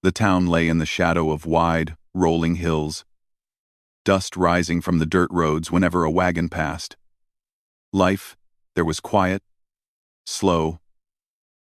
The town lay in the shadow of wide, rolling hills, dust rising from the dirt roads whenever a wagon passed. Life, there was quiet, slow,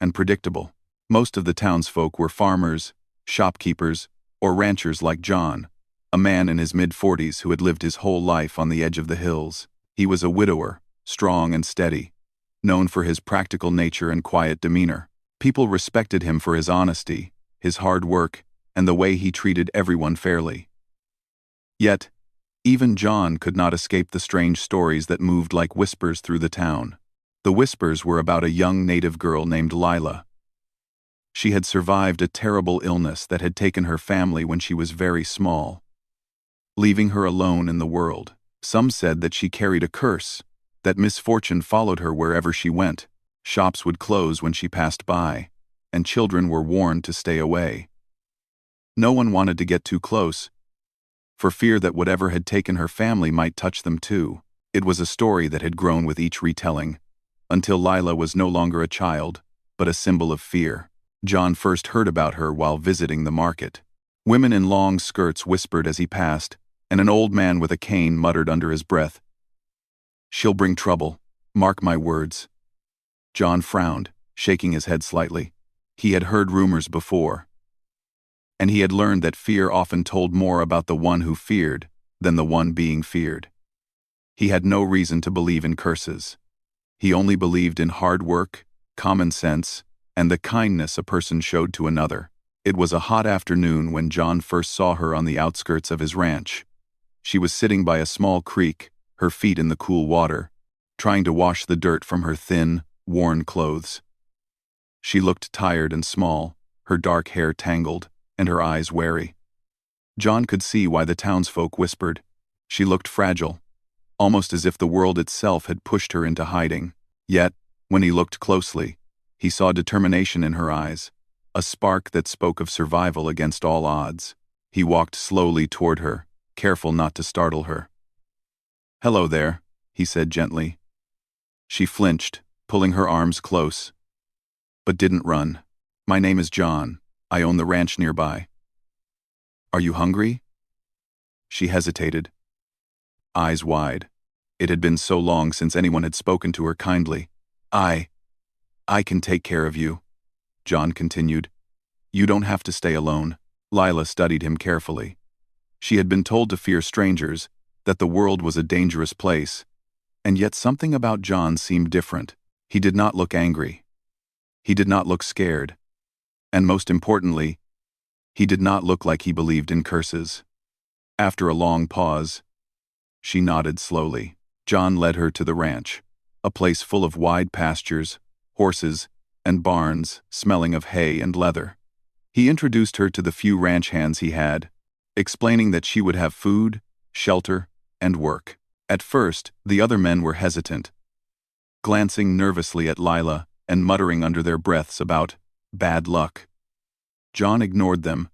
and predictable. Most of the townsfolk were farmers, shopkeepers, or ranchers like John, a man in his mid-40s who had lived his whole life on the edge of the hills. He was a widower, strong and steady, known for his practical nature and quiet demeanor. People respected him for his honesty, his hard work, and the way he treated everyone fairly. Yet, even John could not escape the strange stories that moved like whispers through the town. The whispers were about a young native girl named Lila. She had survived a terrible illness that had taken her family when she was very small, leaving her alone in the world. Some said that she carried a curse, that misfortune followed her wherever she went. Shops would close when she passed by, and children were warned to stay away. No one wanted to get too close, for fear that whatever had taken her family might touch them too. It was a story that had grown with each retelling, until Lila was no longer a child, but a symbol of fear. John first heard about her while visiting the market. Women in long skirts whispered as he passed, and an old man with a cane muttered under his breath, "She'll bring trouble, mark my words." John frowned, shaking his head slightly. He had heard rumors before, and he had learned that fear often told more about the one who feared than the one being feared. He had no reason to believe in curses. He only believed in hard work, common sense, and the kindness a person showed to another. It was a hot afternoon when John first saw her on the outskirts of his ranch. She was sitting by a small creek, her feet in the cool water, trying to wash the dirt from her thin, worn clothes. She looked tired and small, her dark hair tangled, and her eyes wary. John could see why the townsfolk whispered. She looked fragile, almost as if the world itself had pushed her into hiding. Yet, when he looked closely, he saw determination in her eyes, a spark that spoke of survival against all odds. He walked slowly toward her, careful not to startle her. "Hello there," he said gently. She flinched, pulling her arms close, but didn't run. "My name is John. I own the ranch nearby." "Are you hungry?" She hesitated, eyes wide. It had been so long since anyone had spoken to her kindly. I can take care of you," John continued. "You don't have to stay alone." Lila studied him carefully. She had been told to fear strangers, that the world was a dangerous place, and yet something about John seemed different. He did not look angry. He did not look scared. And most importantly, he did not look like he believed in curses. After a long pause, she nodded slowly. John led her to the ranch, a place full of wide pastures, horses, and barns smelling of hay and leather. He introduced her to the few ranch hands he had, explaining that she would have food, shelter, and work. At first, the other men were hesitant, glancing nervously at Lila and muttering under their breaths about bad luck. John ignored them,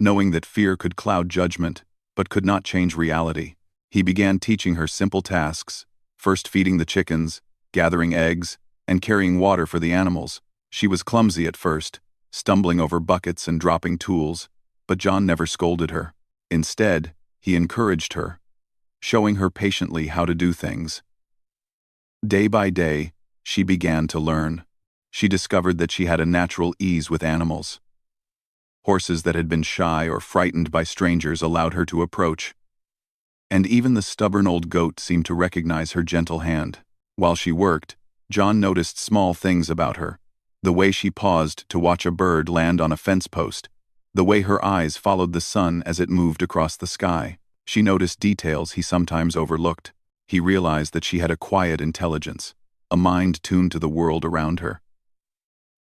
knowing that fear could cloud judgment, but could not change reality. He began teaching her simple tasks, first feeding the chickens, gathering eggs, and carrying water for the animals. She was clumsy at first, stumbling over buckets and dropping tools, but John never scolded her. Instead, he encouraged her, showing her patiently how to do things. Day by day, she began to learn. She discovered that she had a natural ease with animals. Horses that had been shy or frightened by strangers allowed her to approach, and even the stubborn old goat seemed to recognize her gentle hand. While she worked, John noticed small things about her: the way she paused to watch a bird land on a fence post, the way her eyes followed the sun as it moved across the sky. She noticed details he sometimes overlooked. He realized that she had a quiet intelligence, a mind tuned to the world around her.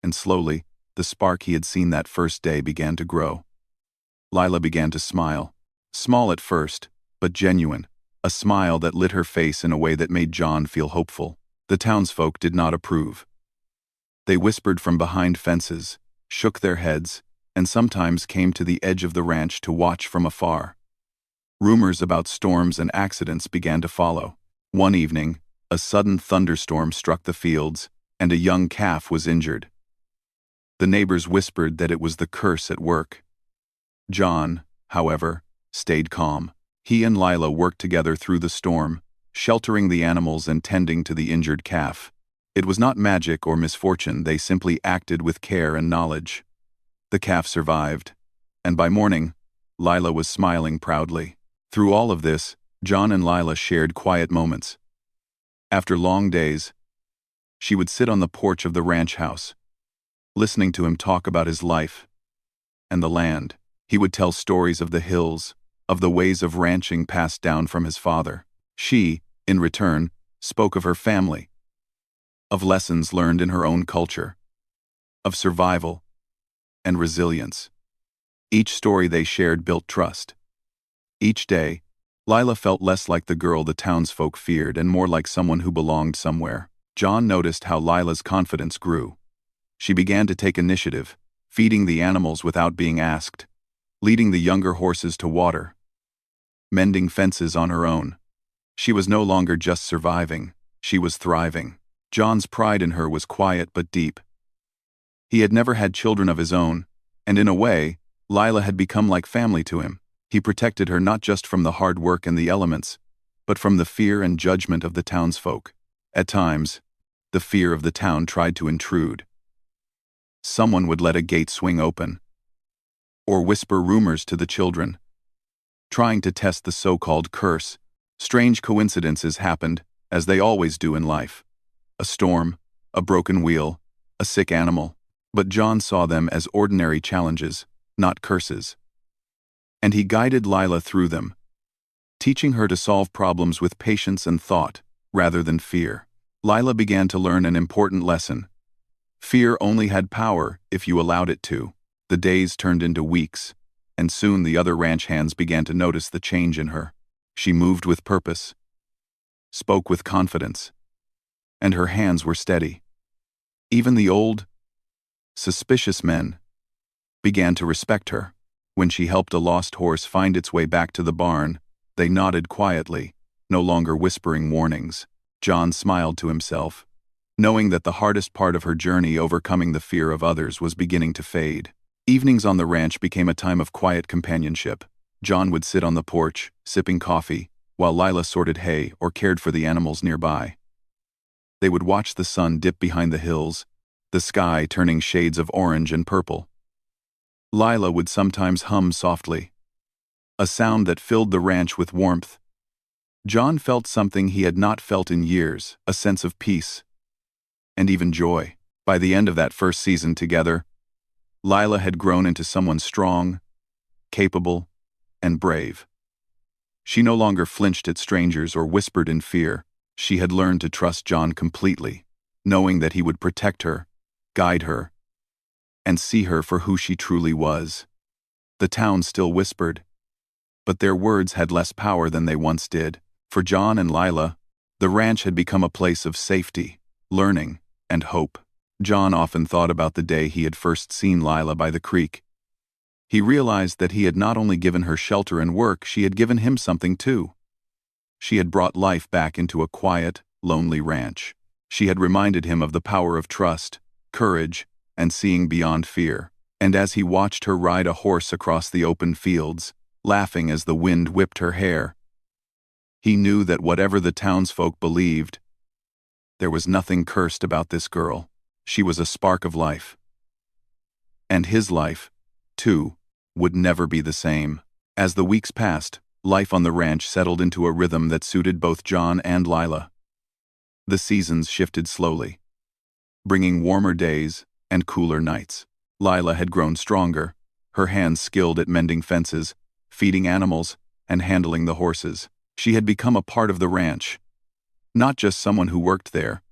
And slowly, the spark he had seen that first day began to grow. Lila began to smile. Small at first, but genuine, a smile that lit her face in a way that made John feel hopeful. The townsfolk did not approve. They whispered from behind fences, shook their heads, and sometimes came to the edge of the ranch to watch from afar. Rumors about storms and accidents began to follow. One evening, a sudden thunderstorm struck the fields, and a young calf was injured. The neighbors whispered that it was the curse at work. John, however, stayed calm. He and Lila worked together through the storm, sheltering the animals and tending to the injured calf. It was not magic or misfortune, they simply acted with care and knowledge. The calf survived, and by morning, Lila was smiling proudly. Through all of this, John and Lila shared quiet moments. After long days, she would sit on the porch of the ranch house, listening to him talk about his life and the land. He would tell stories of the hills, of the ways of ranching passed down from his father. She, in return, spoke of her family, of lessons learned in her own culture, of survival and resilience. Each story they shared built trust. Each day, Lila felt less like the girl the townsfolk feared and more like someone who belonged somewhere. John noticed how Lila's confidence grew. She began to take initiative, feeding the animals without being asked, leading the younger horses to water, mending fences on her own. She was no longer just surviving, she was thriving. John's pride in her was quiet but deep. He had never had children of his own, and in a way, Lila had become like family to him. He protected her not just from the hard work and the elements, but from the fear and judgment of the townsfolk. At times, the fear of the town tried to intrude. Someone would let a gate swing open, or whisper rumors to the children, trying to test the so-called curse. Strange coincidences happened, as they always do in life. A storm, a broken wheel, a sick animal. But John saw them as ordinary challenges, not curses. And he guided Lila through them, teaching her to solve problems with patience and thought, rather than fear. Lila began to learn an important lesson. Fear only had power if you allowed it to. The days turned into weeks, and soon the other ranch hands began to notice the change in her. She moved with purpose, spoke with confidence, and her hands were steady. Even the old, suspicious men began to respect her. When she helped a lost horse find its way back to the barn, they nodded quietly, no longer whispering warnings. John smiled to himself, knowing that the hardest part of her journey, overcoming the fear of others, was beginning to fade. Evenings on the ranch became a time of quiet companionship. John would sit on the porch, sipping coffee, while Lila sorted hay or cared for the animals nearby. They would watch the sun dip behind the hills, the sky turning shades of orange and purple. Lila would sometimes hum softly, a sound that filled the ranch with warmth. John felt something he had not felt in years, a sense of peace and even joy. By the end of that first season together, Lila had grown into someone strong, capable, and brave. She no longer flinched at strangers or whispered in fear. She had learned to trust John completely, knowing that he would protect her, guide her, and see her for who she truly was. The town still whispered, but their words had less power than they once did. For John and Lila, the ranch had become a place of safety, learning, and hope. John often thought about the day he had first seen Lila by the creek. He realized that he had not only given her shelter and work, she had given him something too. She had brought life back into a quiet, lonely ranch. She had reminded him of the power of trust, courage, and seeing beyond fear. And as he watched her ride a horse across the open fields, laughing as the wind whipped her hair, he knew that whatever the townsfolk believed, there was nothing cursed about this girl. She was a spark of life. And his life, too, would never be the same. As the weeks passed, life on the ranch settled into a rhythm that suited both John and Lila. The seasons shifted slowly, bringing warmer days and cooler nights. Lila had grown stronger, her hands skilled at mending fences, feeding animals, and handling the horses. She had become a part of the ranch, not just someone who worked there,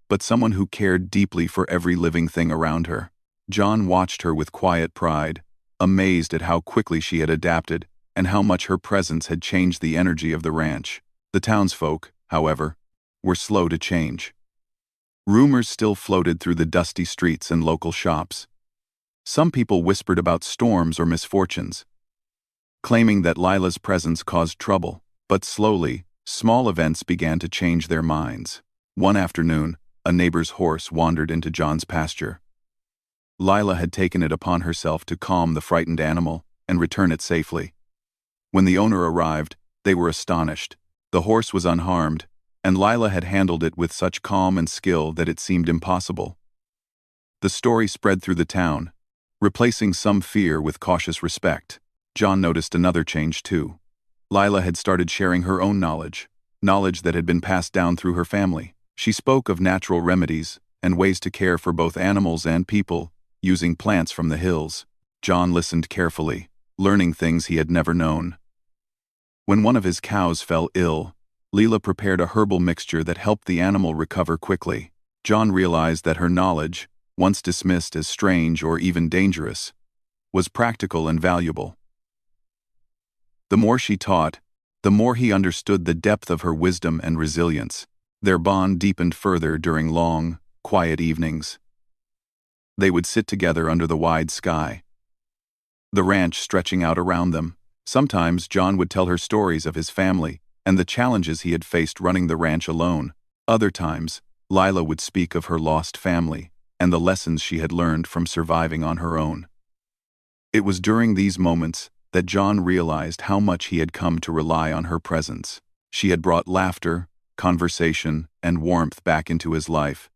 but someone who cared deeply for every living thing around her. John watched her with quiet pride, amazed at how quickly she had adapted and how much her presence had changed the energy of the ranch. The townsfolk, however, were slow to change. Rumors still floated through the dusty streets and local shops. Some people whispered about storms or misfortunes, claiming that Lila's presence caused trouble. But slowly, small events began to change their minds. One afternoon, a neighbor's horse wandered into John's pasture. Lila had taken it upon herself to calm the frightened animal, and return it safely. When the owner arrived, they were astonished. The horse was unharmed, and Lila had handled it with such calm and skill that it seemed impossible. The story spread through the town, replacing some fear with cautious respect. John noticed another change too. Lila had started sharing her own knowledge that had been passed down through her family. She spoke of natural remedies and ways to care for both animals and people, using plants from the hills. John listened carefully, learning things he had never known. When one of his cows fell ill, Lila prepared a herbal mixture that helped the animal recover quickly. John realized that her knowledge, once dismissed as strange or even dangerous, was practical and valuable. The more she taught, the more he understood the depth of her wisdom and resilience. Their bond deepened further during long, quiet evenings. They would sit together under the wide sky, the ranch stretching out around them. Sometimes John would tell her stories of his family and the challenges he had faced running the ranch alone. Other times, Lila would speak of her lost family and the lessons she had learned from surviving on her own. It was during these moments that John realized how much he had come to rely on her presence. She had brought laughter, conversation, and warmth back into his life,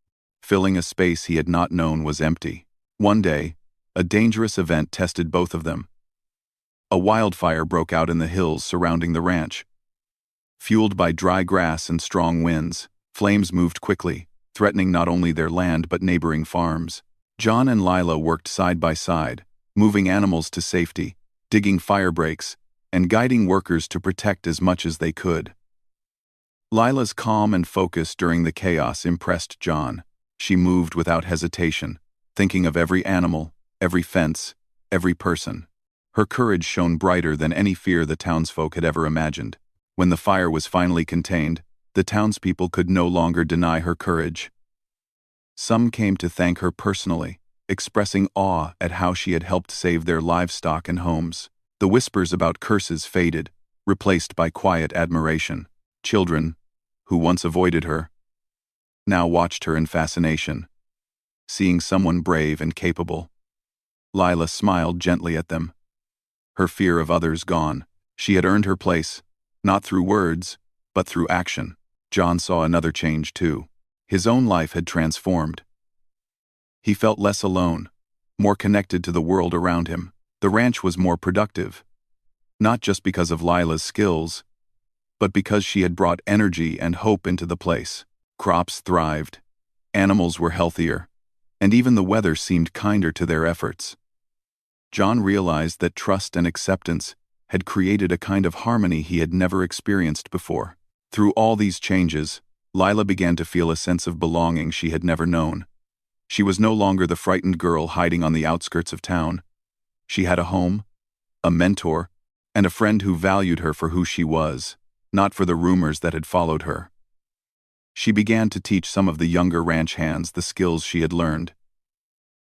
filling a space he had not known was empty. One day, a dangerous event tested both of them. A wildfire broke out in the hills surrounding the ranch. Fueled by dry grass and strong winds, flames moved quickly, threatening not only their land but neighboring farms. John and Lila worked side by side, moving animals to safety, digging fire breaks, and guiding workers to protect as much as they could. Lila's calm and focus during the chaos impressed John. She moved without hesitation, thinking of every animal, every fence, every person. Her courage shone brighter than any fear the townsfolk had ever imagined. When the fire was finally contained, the townspeople could no longer deny her courage. Some came to thank her personally, expressing awe at how she had helped save their livestock and homes. The whispers about curses faded, replaced by quiet admiration. Children, who once avoided her, now watched her in fascination, seeing someone brave and capable. Lila smiled gently at them, her fear of others gone. She had earned her place, not through words, but through action. John saw another change too. His own life had transformed. He felt less alone, more connected to the world around him. The ranch was more productive, not just because of Lila's skills, but because she had brought energy and hope into the place. Crops thrived, animals were healthier, and even the weather seemed kinder to their efforts. John realized that trust and acceptance had created a kind of harmony he had never experienced before. Through all these changes, Lila began to feel a sense of belonging she had never known. She was no longer the frightened girl hiding on the outskirts of town. She had a home, a mentor, and a friend who valued her for who she was, not for the rumors that had followed her. She began to teach some of the younger ranch hands the skills she had learned,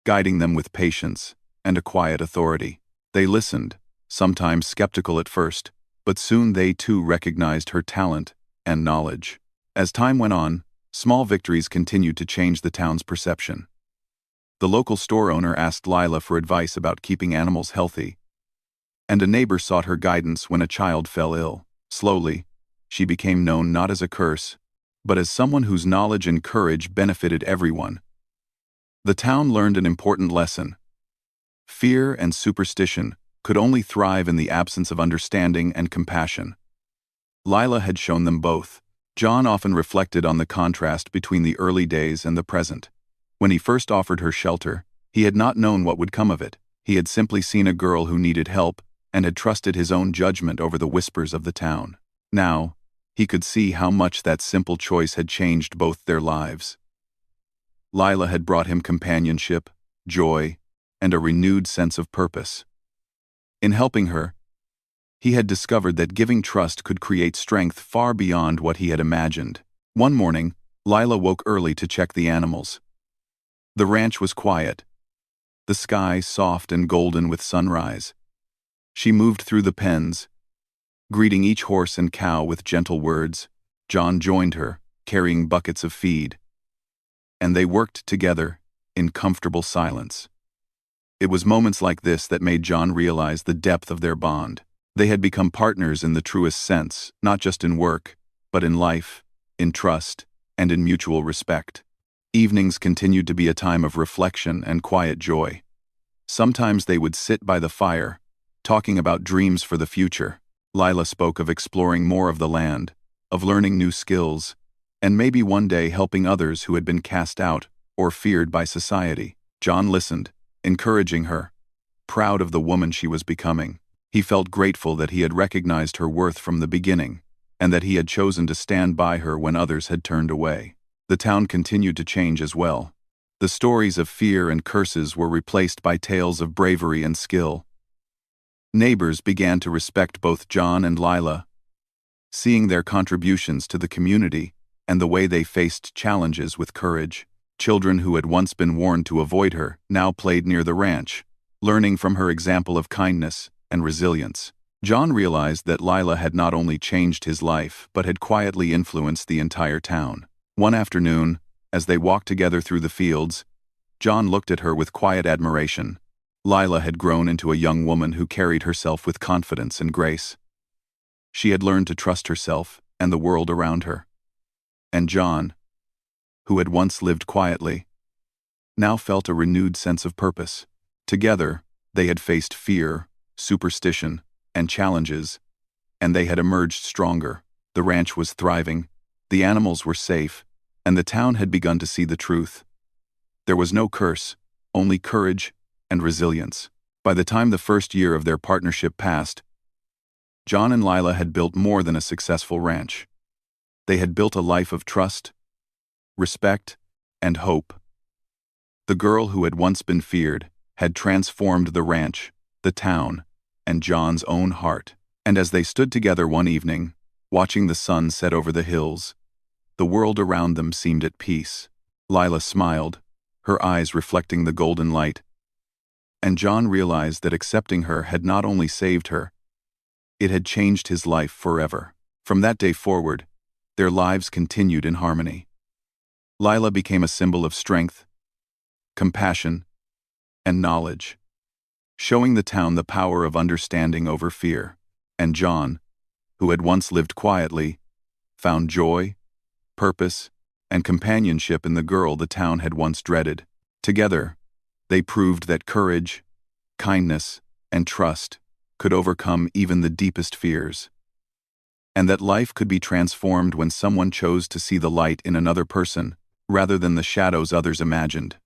guiding them with patience and a quiet authority. They listened, sometimes skeptical at first, but soon they too recognized her talent and knowledge. As time went on, small victories continued to change the town's perception. The local store owner asked Lila for advice about keeping animals healthy, and a neighbor sought her guidance when a child fell ill. Slowly, she became known not as a curse, but as someone whose knowledge and courage benefited everyone. The town learned an important lesson. Fear and superstition could only thrive in the absence of understanding and compassion. Lila had shown them both. John often reflected on the contrast between the early days and the present. When he first offered her shelter, he had not known what would come of it. He had simply seen a girl who needed help and had trusted his own judgment over the whispers of the town. Now, he could see how much that simple choice had changed both their lives. Lila had brought him companionship, joy, and a renewed sense of purpose. In helping her, he had discovered that giving trust could create strength far beyond what he had imagined. One morning, Lila woke early to check the animals. The ranch was quiet, the sky soft and golden with sunrise. She moved through the pens, greeting each horse and cow with gentle words. John joined her, carrying buckets of feed, and they worked together in comfortable silence. It was moments like this that made John realize the depth of their bond. They had become partners in the truest sense, not just in work, but in life, in trust, and in mutual respect. Evenings continued to be a time of reflection and quiet joy. Sometimes they would sit by the fire, talking about dreams for the future. Lila spoke of exploring more of the land, of learning new skills, and maybe one day helping others who had been cast out or feared by society. John listened, encouraging her, proud of the woman she was becoming. He felt grateful that he had recognized her worth from the beginning, and that he had chosen to stand by her when others had turned away. The town continued to change as well. The stories of fear and curses were replaced by tales of bravery and skill. Neighbors began to respect both John and Lila, seeing their contributions to the community and the way they faced challenges with courage. Children who had once been warned to avoid her now played near the ranch, learning from her example of kindness and resilience. John realized that Lila had not only changed his life but had quietly influenced the entire town. One afternoon, as they walked together through the fields, John looked at her with quiet admiration. Lila had grown into a young woman who carried herself with confidence and grace. She had learned to trust herself and the world around her. And John, who had once lived quietly, now felt a renewed sense of purpose. Together, they had faced fear, superstition, and challenges, and they had emerged stronger. The ranch was thriving, the animals were safe, and the town had begun to see the truth. There was no curse, only courage and resilience. By the time the first year of their partnership passed, John and Lila had built more than a successful ranch. They had built a life of trust, respect, and hope. The girl who had once been feared had transformed the ranch, the town, and John's own heart. And as they stood together one evening, watching the sun set over the hills, the world around them seemed at peace. Lila smiled, her eyes reflecting the golden light, and John realized that accepting her had not only saved her, it had changed his life forever. From that day forward, their lives continued in harmony. Lila became a symbol of strength, compassion, and knowledge, showing the town the power of understanding over fear. And John, who had once lived quietly, found joy, purpose, and companionship in the girl the town had once dreaded. Together, they proved that courage, kindness, and trust could overcome even the deepest fears, and that life could be transformed when someone chose to see the light in another person rather than the shadows others imagined.